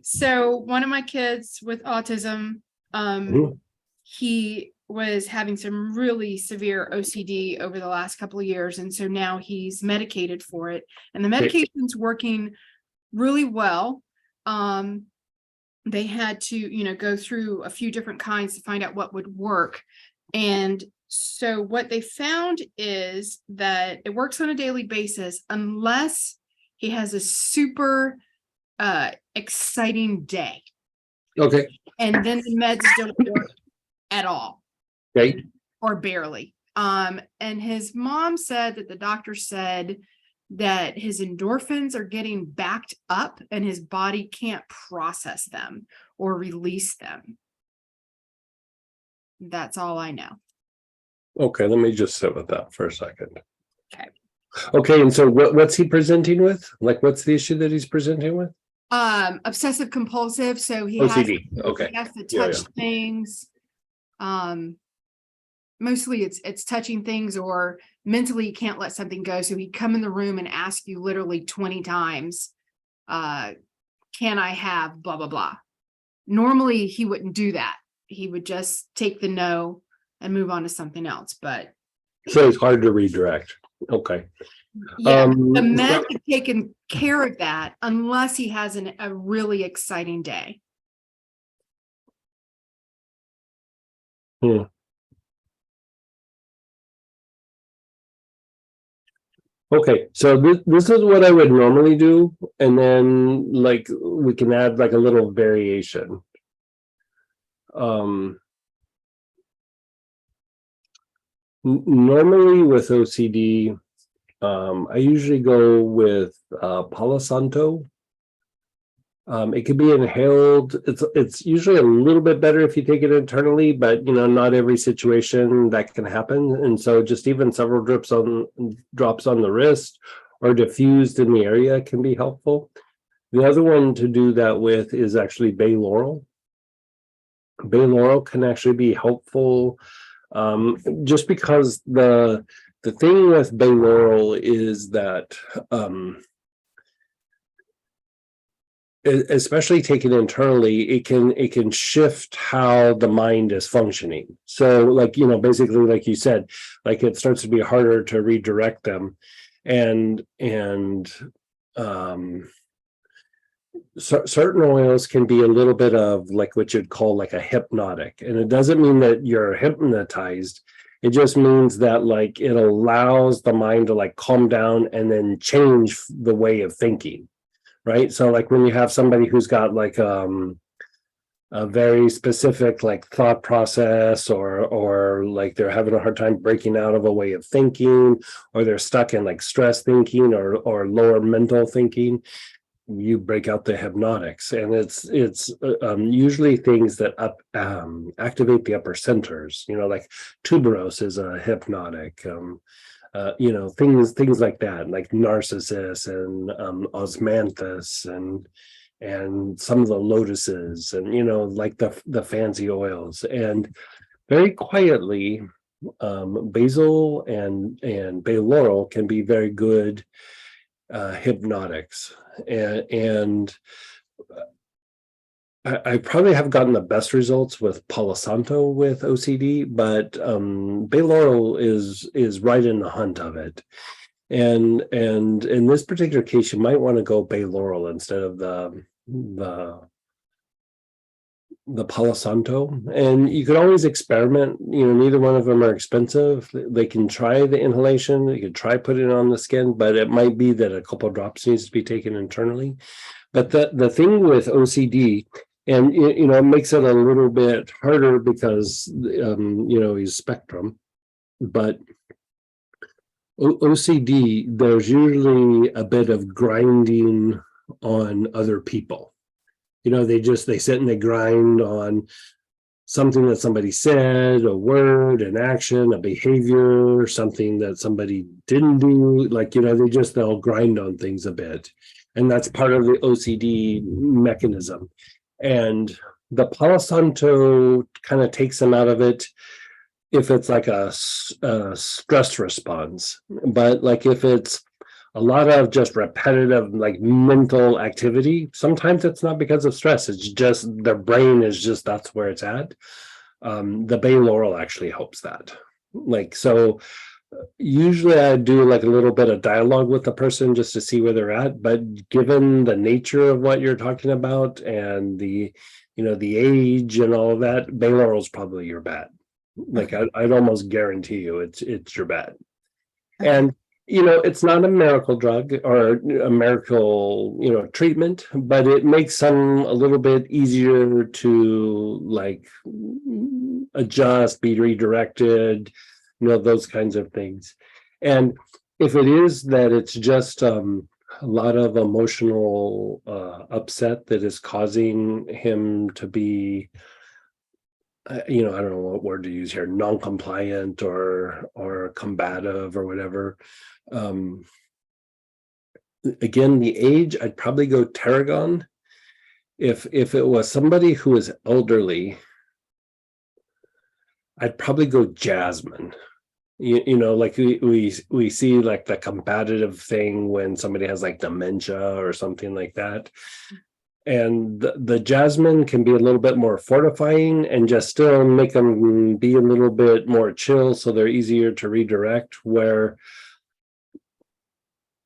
So one of my kids with autism, he was having some really severe OCD over the last couple of years. And so now he's medicated for it. And the medication's working really well. They had to, go through a few different kinds to find out what would work. And so what they found is that it works on a daily basis unless he has a super exciting day. Okay. And then the meds don't work at all. Right. Or barely. And his mom said that the doctor said that his endorphins are getting backed up and his body can't process them or release them. That's all I know. Okay, let me just sit with that for a second. Okay. Okay, and so what's he presenting with? Like, what's the issue that he's presenting with? Obsessive compulsive. So he OCD. he has to touch things. Mostly it's touching things, or mentally he can't let something go. So he'd come in the room and ask you literally 20 times, can I have blah, blah, blah. Normally he wouldn't do that. He would just take the no and move on to something else. But so it's hard to redirect. Okay. Yeah, the meds have taken care of that unless he has a really exciting day. Okay, so this is what I would normally do, and then like we can add like a little variation. Normally with OCD, I usually go with Palo Santo. It can be inhaled. It's usually a little bit better if you take it internally, but not every situation that can happen. And so just even several drops on the wrist or diffused in the area can be helpful. The other one to do that with is actually bay laurel. Bay laurel can actually be helpful, just because the thing with bay laurel is that especially taken internally, it can shift how the mind is functioning. So like, basically, like you said, like it starts to be harder to redirect them. And certain oils can be a little bit of like what you'd call like a hypnotic. And it doesn't mean that you're hypnotized. It just means that like it allows the mind to like calm down and then change the way of thinking. Right. So like when you have somebody who's got like a very specific like thought process, or like they're having a hard time breaking out of a way of thinking, or they're stuck in like stress thinking or lower mental thinking, you break out the hypnotics. And it's usually things that activate the upper centers, like tuberose is a hypnotic. Things like that, like narcissus and osmanthus and some of the lotuses and like the fancy oils. And very quietly, basil and bay laurel can be very good hypnotics. And I probably have gotten the best results with Palo Santo with OCD, but bay laurel is right in the hunt of it. And in this particular case, you might want to go bay laurel instead of the Palo Santo. And you could always experiment. Neither one of them are expensive. They can try the inhalation. You could try putting it on the skin, but it might be that a couple of drops needs to be taken internally. But the thing with OCD, and it makes it a little bit harder because he's spectrum, but OCD, there's usually a bit of grinding on other people. They sit and they grind on something that somebody said, a word, an action, a behavior, something that somebody didn't do. Like, they'll grind on things a bit. And that's part of the OCD mechanism. And the Palo Santo kind of takes them out of it if it's like a stress response. But like if it's a lot of just repetitive, like mental activity. Sometimes it's not because of stress. It's just their brain is just, that's where it's at. The Bayloral actually helps that. Like, so usually I do like a little bit of dialogue with the person just to see where they're at. But given the nature of what you're talking about and the, you know, the age and all of that, Bayloral is probably your bet. Like I'd almost guarantee you it's your bet. Okay. And you know, it's not a miracle drug or a miracle, you know, treatment, but it makes some a little bit easier to like adjust, be redirected, you know, those kinds of things. And if it is that it's just a lot of emotional upset that is causing him to be, you know, I don't know what word to use here, non-compliant or combative or whatever. Again, the age, I'd probably go tarragon. If it was somebody who is elderly, I'd probably go jasmine. You know, like we see like the combative thing when somebody has like dementia or something like that. And the jasmine can be a little bit more fortifying and just still make them be a little bit more chill, so they're easier to redirect. Where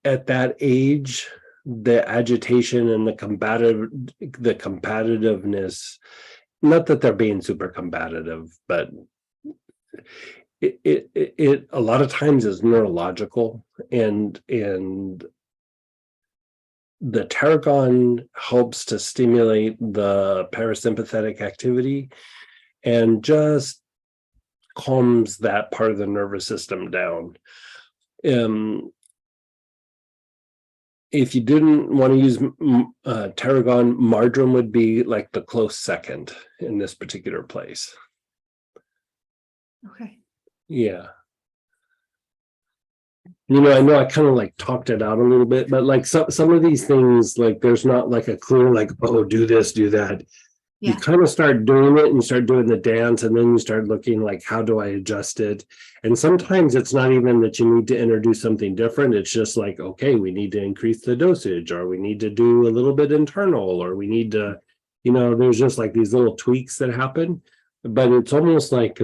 at that age, the agitation and the combativeness, not that they're being super combative, but it a lot of times is neurological, and the tarragon helps to stimulate the parasympathetic activity and just calms that part of the nervous system down. If you didn't want to use tarragon, marjoram would be like the close second in this particular place. Okay. Yeah. You know I kind of like talked it out a little bit, but like some of these things, like there's not like a clear like, oh, do this, do that. You Yeah. kind of start doing it and you start doing the dance, and then you start looking like, how do I adjust it? And sometimes it's not even that you need to introduce something different. It's just like, okay, we need to increase the dosage, or we need to do a little bit internal, or we need to, you know, there's just like these little tweaks that happen. But it's almost like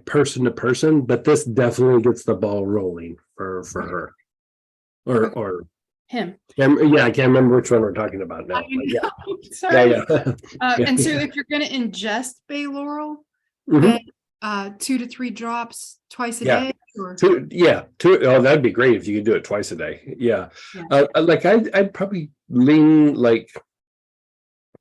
person to person, but this definitely gets the ball rolling for her. Or Him. yeah, I can't remember which one we're talking about now. I But yeah, know. Sorry. yeah. Yeah. And so if you're going to ingest Bayloral, Mhm. then 2 to 3 drops twice a Yeah. day, or Two, oh, that'd be great if you could do it twice a day. Yeah. Yeah. Like I'd probably lean like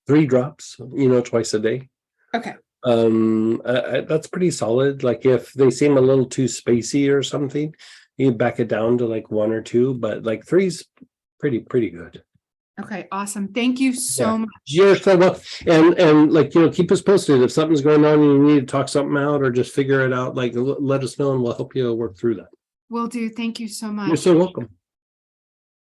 3 drops, you know, twice a day. Okay. That's pretty solid. Like if they seem a little too spacey or something, you back it down to like 1 or 2, but like 3's pretty good. Okay, awesome. Thank you so much. You're so welcome. And like, you know, keep us posted if something's going on and you need to talk something out or just figure it out. Like, let us know and we'll help you work through that. Will do. Thank you so much. You're so welcome.